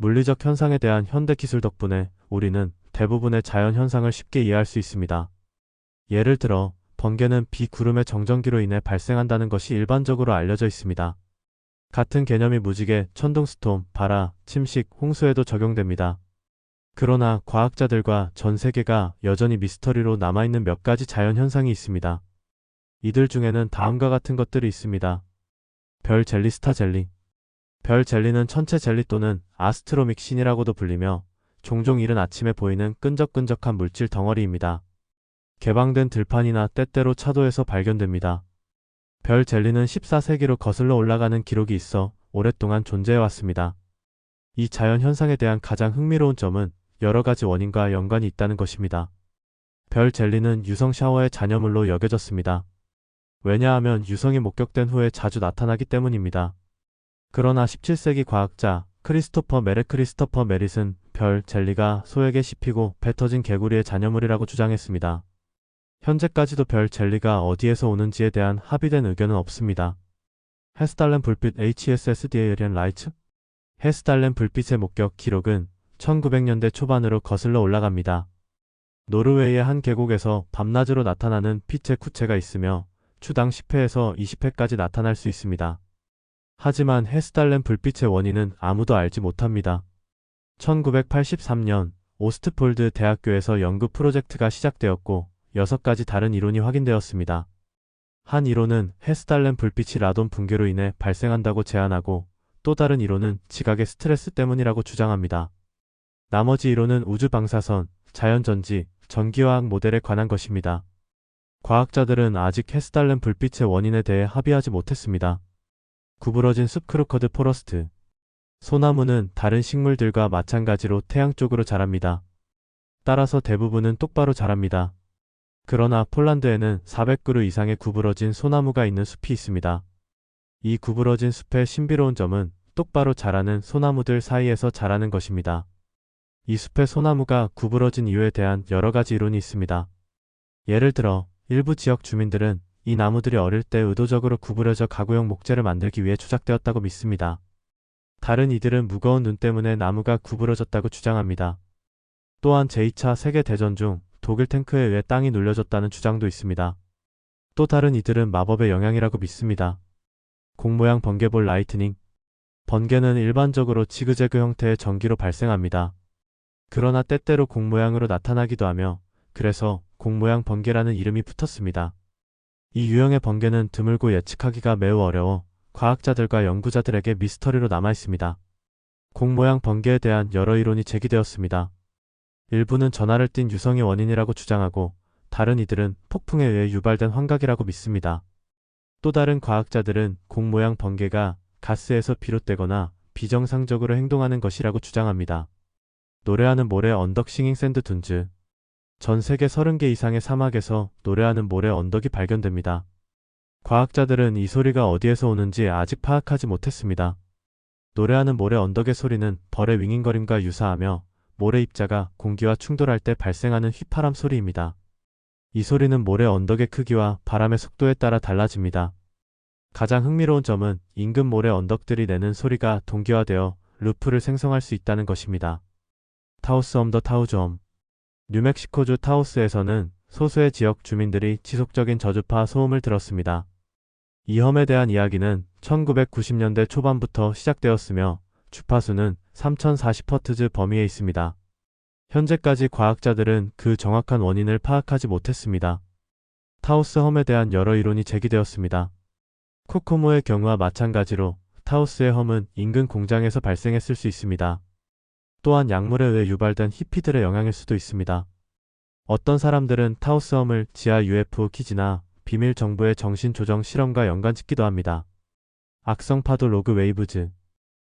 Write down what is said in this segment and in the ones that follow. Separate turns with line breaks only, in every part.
물리적 현상에 대한 현대 기술 덕분에 우리는 대부분의 자연 현상을 쉽게 이해할 수 있습니다. 예를 들어, 번개는 비구름의 정전기로 인해 발생한다는 것이 일반적으로 알려져 있습니다. 같은 개념이 무지개, 천둥스톰, 발화, 침식, 홍수에도 적용됩니다. 그러나 과학자들과 전 세계가 여전히 미스터리로 남아있는 몇 가지 자연 현상이 있습니다. 이들 중에는 다음과 같은 것들이 있습니다. 별 젤리, 스타 젤리. 별 젤리는 천체 젤리 또는 아스트로믹 신이라고도 불리며 종종 이른 아침에 보이는 끈적끈적한 물질 덩어리입니다. 개방된 들판이나 때때로 차도에서 발견됩니다. 별 젤리는 14세기로 거슬러 올라가는 기록이 있어 오랫동안 존재해왔습니다. 이 자연 현상에 대한 가장 흥미로운 점은 여러 가지 원인과 연관이 있다는 것입니다. 별 젤리는 유성 샤워의 잔여물로 여겨졌습니다. 왜냐하면 유성이 목격된 후에 자주 나타나기 때문입니다. 그러나 17세기 과학자 크리스토퍼 메릿은 별 젤리가 소에게 씹히고 배 터진 개구리의 잔여물이라고 주장했습니다. 현재까지도 별 젤리가 어디에서 오는지에 대한 합의된 의견은 없습니다. 헤스달렘 불빛 HSSDA리안 라이츠? 헤스달렘 불빛의 목격 기록은 1900년대 초반으로 거슬러 올라갑니다. 노르웨이의 한 계곡에서 밤낮으로 나타나는 빛의 쿠체가 있으며 추당 10회에서 20회까지 나타날 수 있습니다. 하지만 헤스달렘 불빛의 원인은 아무도 알지 못합니다. 1983년 오스트폴드 대학교에서 연구 프로젝트가 시작되었고 6가지 다른 이론이 확인되었습니다. 한 이론은 헤스달렘 불빛이 라돈 붕괴로 인해 발생한다고 제안하고 또 다른 이론은 지각의 스트레스 때문이라고 주장합니다. 나머지 이론은 우주 방사선, 자연전지, 전기화학 모델에 관한 것입니다. 과학자들은 아직 헤스달렘 불빛의 원인에 대해 합의하지 못했습니다. 구부러진 숲 크루커드 포러스트. 소나무는 다른 식물들과 마찬가지로 태양 쪽으로 자랍니다. 따라서 대부분은 똑바로 자랍니다. 그러나 폴란드에는 400그루 이상의 구부러진 소나무가 있는 숲이 있습니다. 이 구부러진 숲의 신비로운 점은 똑바로 자라는 소나무들 사이에서 자라는 것입니다. 이 숲의 소나무가 구부러진 이유에 대한 여러 가지 이론이 있습니다. 예를 들어 일부 지역 주민들은 이 나무들이 어릴 때 의도적으로 구부러져 가구용 목재를 만들기 위해 조작되었다고 믿습니다. 다른 이들은 무거운 눈 때문에 나무가 구부러졌다고 주장합니다. 또한 제2차 세계대전 중 독일 탱크에 의해 땅이 눌려졌다는 주장도 있습니다. 또 다른 이들은 마법의 영향이라고 믿습니다. 공 모양 번개볼 라이트닝. 번개는 일반적으로 지그재그 형태의 전기로 발생합니다. 그러나 때때로 공 모양으로 나타나기도 하며 그래서 공 모양 번개라는 이름이 붙었습니다. 이 유형의 번개는 드물고 예측하기가 매우 어려워 과학자들과 연구자들에게 미스터리로 남아있습니다. 공 모양 번개에 대한 여러 이론이 제기되었습니다. 일부는 전하를 띤 유성이 원인이라고 주장하고 다른 이들은 폭풍에 의해 유발된 환각이라고 믿습니다. 또 다른 과학자들은 공 모양 번개가 가스에서 비롯되거나 비정상적으로 행동하는 것이라고 주장합니다. 노래하는 모래 언덕 싱잉 샌드 둔즈. 전 세계 30개 이상의 사막에서 노래하는 모래 언덕이 발견됩니다. 과학자들은 이 소리가 어디에서 오는지 아직 파악하지 못했습니다. 노래하는 모래 언덕의 소리는 벌의 윙윙거림과 유사하며 모래 입자가 공기와 충돌할 때 발생하는 휘파람 소리입니다. 이 소리는 모래 언덕의 크기와 바람의 속도에 따라 달라집니다. 가장 흥미로운 점은 인근 모래 언덕들이 내는 소리가 동기화되어 루프를 생성할 수 있다는 것입니다. 타우스 더 타우즈엄. 뉴멕시코주 타우스에서는 소수의 지역 주민들이 지속적인 저주파 소음을 들었습니다. 이 험에 대한 이야기는 1990년대 초반부터 시작되었으며 주파수는 3040Hz 범위에 있습니다. 현재까지 과학자들은 그 정확한 원인을 파악하지 못했습니다. 타우스 험에 대한 여러 이론이 제기되었습니다. 코코모의 경우와 마찬가지로 타우스의 험은 인근 공장에서 발생했을 수 있습니다. 또한 약물에 의해 유발된 히피들의 영향일 수도 있습니다. 어떤 사람들은 타우스 험을 지하 UFO 퀴즈나 비밀 정부의 정신조정 실험과 연관짓기도 합니다. 악성 파도 로그 웨이브즈.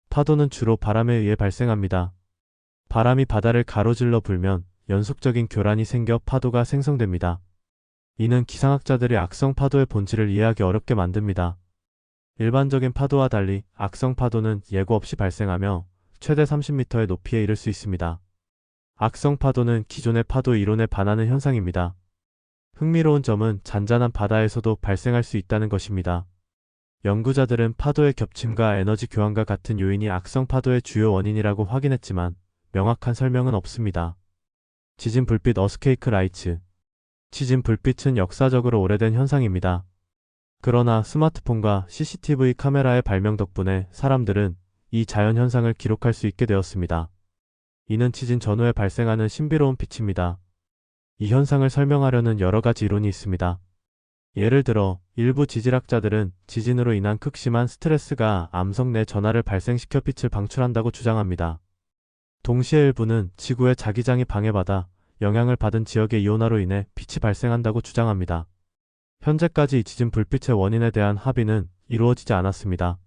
파도는 주로 바람에 의해 발생합니다. 바람이 바다를 가로질러 불면 연속적인 교란이 생겨 파도가 생성됩니다. 이는 기상학자들이 악성 파도의 본질을 이해하기 어렵게 만듭니다. 일반적인 파도와 달리 악성 파도는 예고 없이 발생하며 최대 30m의 높이에 이를 수 있습니다. 악성 파도는 기존의 파도 이론에 반하는 현상입니다. 흥미로운 점은 잔잔한 바다에서도 발생할 수 있다는 것입니다. 연구자들은 파도의 겹침과 에너지 교환과 같은 요인이 악성 파도의 주요 원인이라고 확인했지만 명확한 설명은 없습니다. 지진 불빛 어스케이크 라이츠. 지진 불빛은 역사적으로 오래된 현상입니다. 그러나 스마트폰과 CCTV 카메라의 발명 덕분에 사람들은 이 자연 현상을 기록할 수 있게 되었습니다. 이는 지진 전후에 발생하는 신비로운 빛입니다. 이 현상을 설명하려는 여러 가지 이론이 있습니다. 예를 들어 일부 지질학자들은 지진으로 인한 극심한 스트레스가 암석 내 전하를 발생시켜 빛을 방출한다고 주장합니다. 동시에 일부는 지구의 자기장이 방해받아 영향을 받은 지역의 이온화로 인해 빛이 발생한다고 주장합니다. 현재까지 이 지진 불빛의 원인에 대한 합의는 이루어지지 않았습니다.